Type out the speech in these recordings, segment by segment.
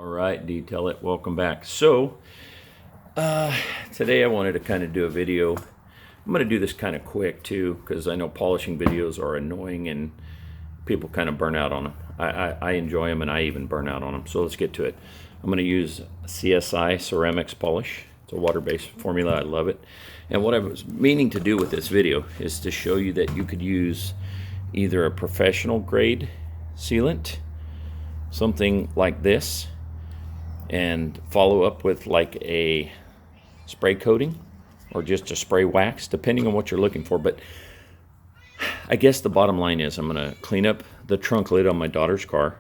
All right, Detail It, welcome back. So today I wanted to kind of do a video. I'm going to do this kind of quick too, because I know polishing videos are annoying and people kind of burn out on them. I enjoy them, and I even burn out on them. So let's get to it. I'm going to use CSI CERAMX polish. It's a water-based formula. I love it. And what I was meaning to do with this video is to show you that you could use either a professional grade sealant, something like this, and follow up with like a spray coating or just a spray wax, depending on what you're looking for. But I guess the bottom line is I'm going to clean up the trunk lid on my daughter's car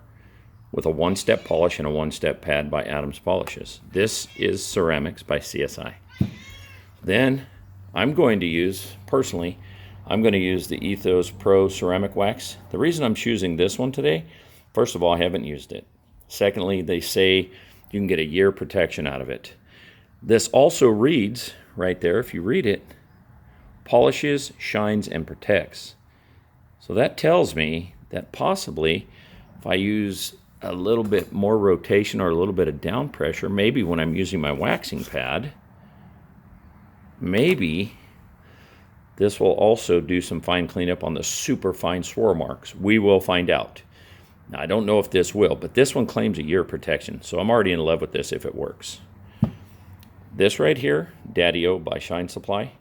with a one-step polish and a one-step pad by Adams Polishes. This is CERAMX by CSI. Then I'm going to use, personally, I'm going to use the Ethos Pro Ceramic Wax. The reason I'm choosing this one today, first of all, I haven't used it. Secondly, they say you can get a year protection out of it. This also reads right there, if you read it, polishes, shines, and protects. So that tells me that possibly if I use a little bit more rotation or a little bit of down pressure, maybe when I'm using my waxing pad, maybe this will also do some fine cleanup on the super fine swirl marks. We will find out. Now, I don't know if this will, but this one claims a year protection, so I'm already in love with this if it works. This right here, Daddy-O by Shine Supply.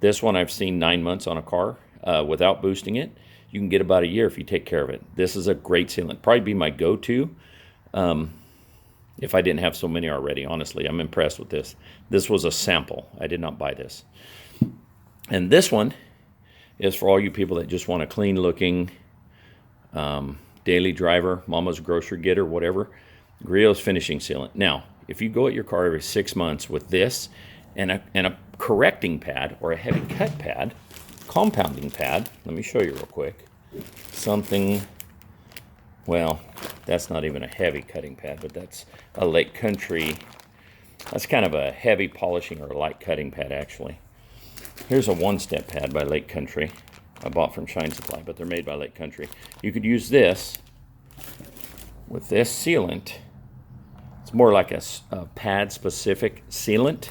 This one I've seen 9 months on a car without boosting it. You can get about a year if you take care of it. This is a great sealant. Probably be my go-to if I didn't have so many already. Honestly, I'm impressed with this. This was a sample. I did not buy this. And this one is for all you people that just want a clean-looking daily driver, mama's grocery getter, whatever. Griots finishing sealant. Now, if you go at your car every 6 months with this and a correcting pad or a heavy cut pad, compounding pad, let me show you real quick. Something, well, that's not even a heavy cutting pad, but that's a Lake Country. That's kind of a heavy polishing or a light cutting pad, actually. Here's a one-step pad by Lake Country. I bought from Shine Supply, but they're made by Lake Country. You could use this with this sealant. It's more like a pad-specific sealant,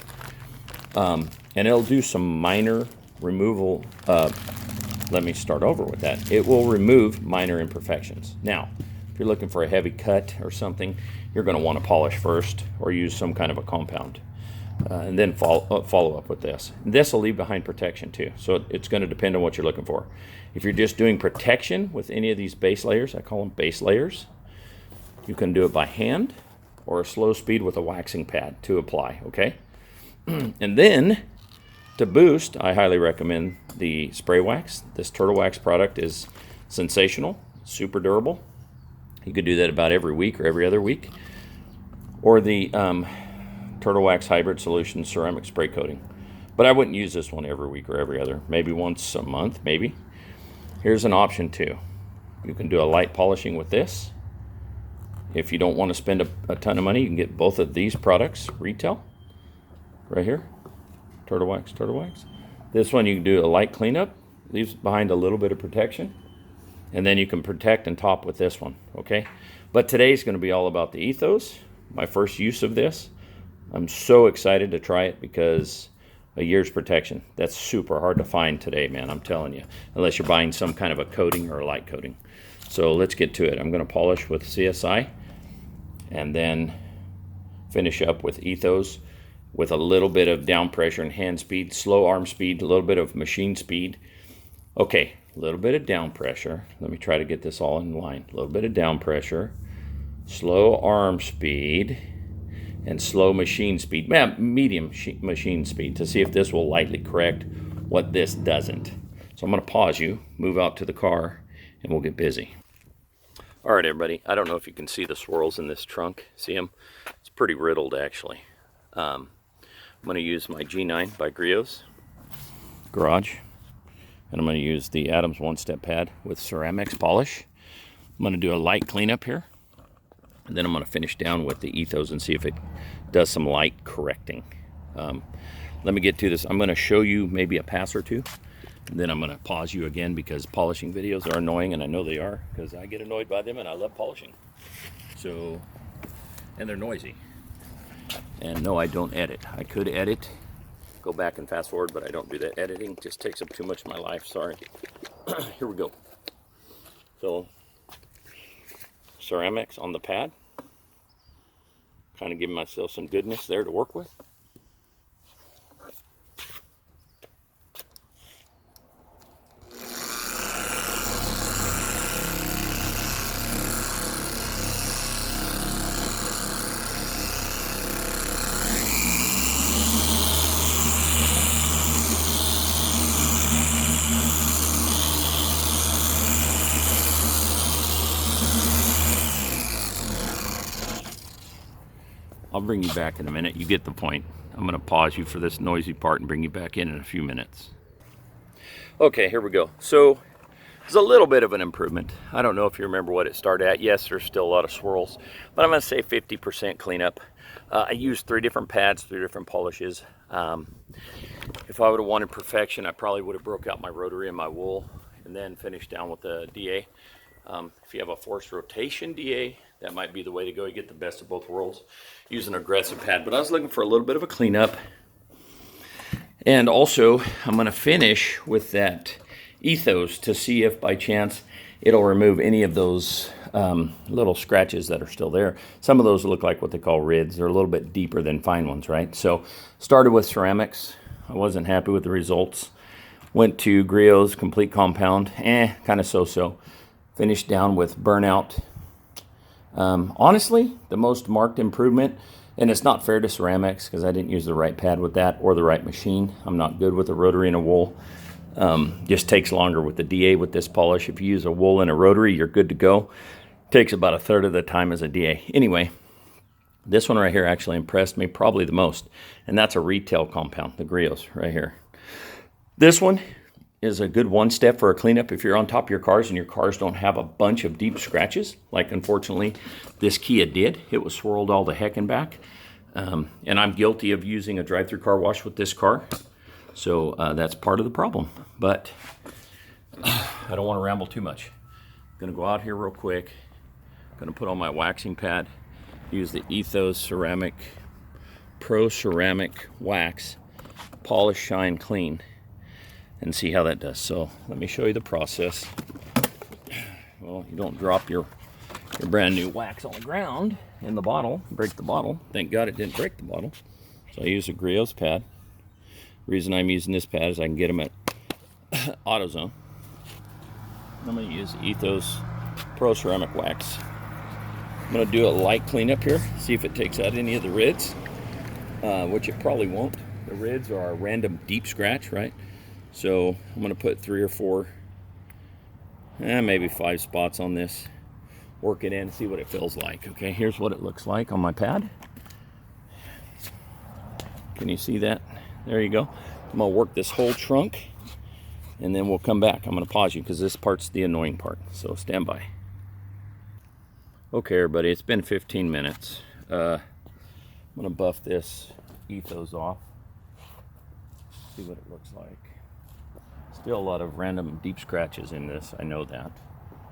and it'll do some minor removal. Let me start over with that. It will remove minor imperfections. Now, if you're looking for a heavy cut or something, you're going to want to polish first or use some kind of a compound. And then follow up with this. This will leave behind protection too, so it's going to depend on what you're looking for. If you're just doing protection with any of these base layers, I call them base layers, you can do it by hand or a slow speed with a waxing pad to apply, okay? And then to boost, I highly recommend the spray wax. This Turtle Wax product is sensational, super durable. You could do that about every week or every other week. Or the Turtle Wax Hybrid Solution Ceramic Spray Coating. But I wouldn't use this one every week or every other. Maybe once a month, maybe. Here's an option too. You can do a light polishing with this. If you don't want to spend a ton of money, you can get both of these products retail. Right here. Turtle Wax, Turtle Wax. This one you can do a light cleanup. Leaves behind a little bit of protection. And then you can protect and top with this one. Okay? But today's going to be all about the Ethos. My first use of this. I'm so excited to try it because a year's protection. That's super hard to find today, man. I'm telling you. Unless you're buying some kind of a coating or a light coating. So let's get to it. I'm going to polish with CSI and then finish up with Ethos with a little bit of down pressure and hand speed, slow arm speed, a little bit of machine speed. Okay, a little bit of down pressure. Let me try to get this all in line. A little bit of down pressure, slow arm speed, and slow machine speed, medium machine speed, to see if this will lightly correct what this doesn't. So I'm going to pause you, move out to the car, and we'll get busy. All right, everybody. I don't know if you can see the swirls in this trunk. See them? It's pretty riddled, actually. I'm going to use my G9 by Griots Garage, and I'm going to use the Adams one-step pad with CERAMX polish. I'm going to do a light cleanup here. And then I'm going to finish down with the Ethos and see if it does some light correcting. Let me get to this. I'm going to show you maybe a pass or two. And then I'm going to pause you again because polishing videos are annoying, and I know they are because I get annoyed by them and I love polishing. So and they're noisy. And no, I don't edit. I could edit, go back and fast forward, but I don't do that. Editing just takes up too much of my life, sorry. Here we go. So, CERAMX on the pad. Kind of giving myself some goodness there to work with. I'll bring you back in a minute. You get the point. I'm going to pause you for this noisy part and bring you back in a few minutes. Okay, here we go. So it's a little bit of an improvement. I don't know if you remember what it started at. Yes, there's still a lot of swirls, but I'm going to say 50% cleanup. I used 3 different pads, 3 different polishes. If I would have wanted perfection, I probably would have broke out my rotary and my wool and then finished down with the DA. If you have a forced rotation DA, that might be the way to go. You get the best of both worlds. Use an aggressive pad, but I was looking for a little bit of a cleanup. And also, I'm going to finish with that Ethos to see if by chance it'll remove any of those little scratches that are still there. Some of those look like what they call rids. They're a little bit deeper than fine ones, right? So started with CERAMX. I wasn't happy with the results. Went to Griots Complete Compound. Kind of so-so. Finished down with Burnout. Honestly, the most marked improvement, and it's not fair to CERAMX because I didn't use the right pad with that or the right machine. I'm not good with a rotary and a wool. Just takes longer with the DA with this polish. If you use a wool and a rotary, you're good to go. Takes about a third of the time as a DA. Anyway, this one right here actually impressed me probably the most, and that's a retail compound, the Griots right here. This one is a good one step for a cleanup if you're on top of your cars and your cars don't have a bunch of deep scratches, like unfortunately this Kia did. It was swirled all the heck and back. And I'm guilty of using a drive-through car wash with this car. So that's part of the problem. But I don't want to ramble too much. I'm going to go out here real quick. I'm going to put on my waxing pad. Use the Ethos Pro Ceramic Wax. Polish, shine, clean. And see how that does. So let me show you the process. Well, you don't drop your brand new wax on the ground in the bottle, break the bottle. Thank God it didn't break the bottle. So I use a Griots pad. The reason I'm using this pad is I can get them at Autozone. I'm going to use Ethos Pro Ceramic Wax. I'm going to do a light cleanup here, see if it takes out any of the rids, which it probably won't. The rids are a random deep scratch, right? So I'm going to put 3 or 4, maybe 5 spots on this. Work it in, see what it feels like. Okay, here's what it looks like on my pad. Can you see that? There you go. I'm going to work this whole trunk, and then we'll come back. I'm going to pause you because this part's the annoying part. So stand by. Okay, everybody, it's been 15 minutes. I'm going to buff this Ethos off. See what it looks like. Still a lot of random deep scratches in this. I know that.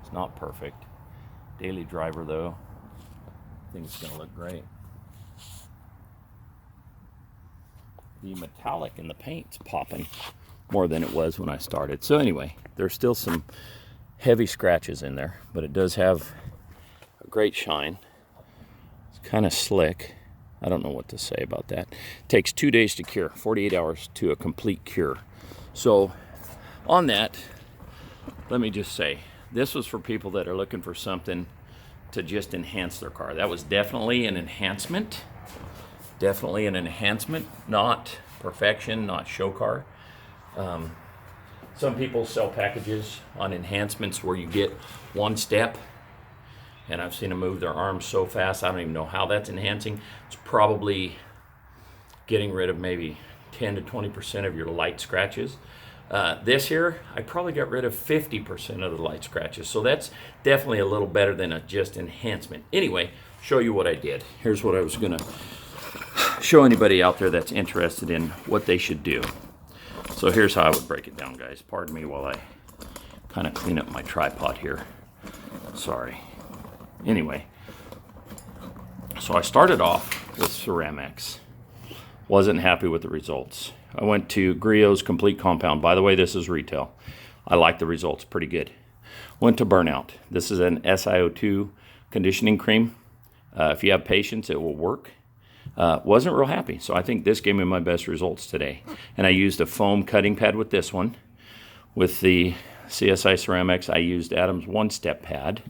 It's not perfect. Daily driver though. I think it's going to look great. The metallic in the paint's popping more than it was when I started. So anyway, there's still some heavy scratches in there, but it does have a great shine. It's kind of slick. I don't know what to say about that. It takes 2 days to cure, 48 hours to a complete cure. So on that, let me just say, this was for people that are looking for something to just enhance their car. That was definitely an enhancement. Definitely an enhancement, not perfection, not show car. Some people sell packages on enhancements where you get one step, and I've seen them move their arms so fast, I don't even know how that's enhancing. It's probably getting rid of maybe 10 to 20% of your light scratches. This here, I probably got rid of 50% of the light scratches. So that's definitely a little better than a just enhancement. Anyway, show you what I did. Here's what I was going to show anybody out there that's interested in what they should do. So here's how I would break it down, guys. Pardon me while I kind of clean up my tripod here. Sorry. Anyway, So I started off with CERAMX. Wasn't happy with the results. I went to Griots Complete Compound. By the way, this is retail. I like the results, pretty good. Went to Burnout. This is an SiO2 conditioning cream. If you have patience, it will work. Wasn't real happy, so I think this gave me my best results today. And I used a foam cutting pad with this one. With the CSI CERAMX, I used Adam's one-step pad.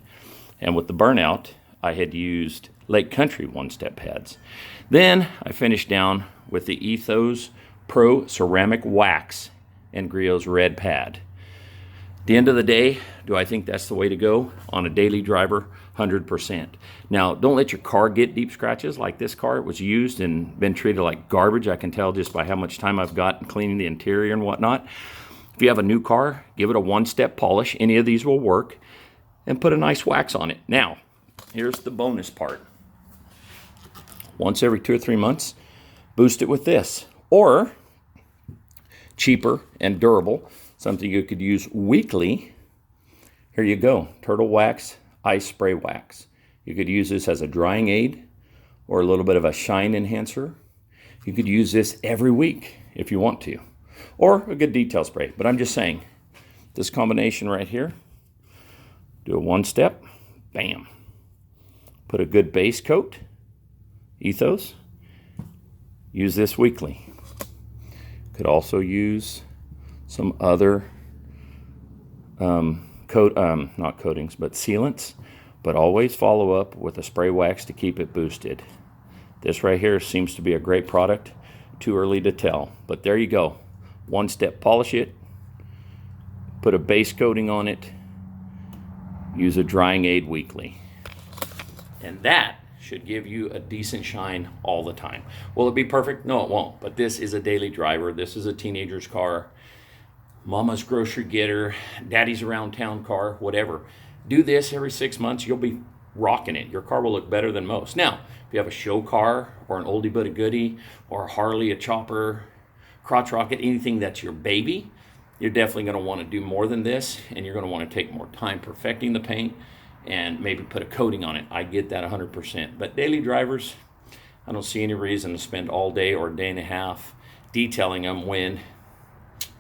And with the Burnout, I had used Lake Country one-step pads. Then I finished down with the Ethos Pro Ceramic Wax and Griots red pad. At the end of the day, do I think that's the way to go on a daily driver? 100%. Now, don't let your car get deep scratches like this car. It was used and been treated like garbage. I can tell just by how much time I've got cleaning the interior and whatnot. If you have a new car, give it a one-step polish. Any of these will work. And put a nice wax on it. Now, here's the bonus part. Once every 2 or 3 months, boost it with this. Or, cheaper and durable, something you could use weekly. Here you go, Turtle Wax Ice Spray Wax. You could use this as a drying aid or a little bit of a shine enhancer. You could use this every week if you want to. Or a good detail spray. But I'm just saying, this combination right here, do a one-step, bam. Put a good base coat, Ethos. Use this weekly. Could also use some other not coatings, but sealants, but always follow up with a spray wax to keep it boosted. This right here seems to be a great product. Too early to tell, but there you go. One step, polish it, put a base coating on it, use a drying aid weekly. And that should give you a decent shine all the time. Will it be perfect? No, it won't. But this is a daily driver. This is a teenager's car, mama's grocery getter, daddy's around town car, whatever. Do this every 6 months. You'll be rocking it. Your car will look better than most. Now, if you have a show car or an oldie but a goodie or a Harley, a chopper, crotch rocket, anything that's your baby, you're definitely going to want to do more than this, and you're going to want to take more time perfecting the paint and maybe put a coating on it. I get that 100%. But daily drivers, I don't see any reason to spend all day or a day and a half detailing them when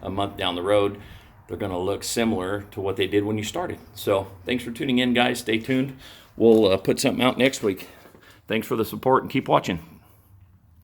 a month down the road they're going to look similar to what they did when you started. So thanks for tuning in, guys. Stay tuned. We'll put something out next week. Thanks for the support and keep watching.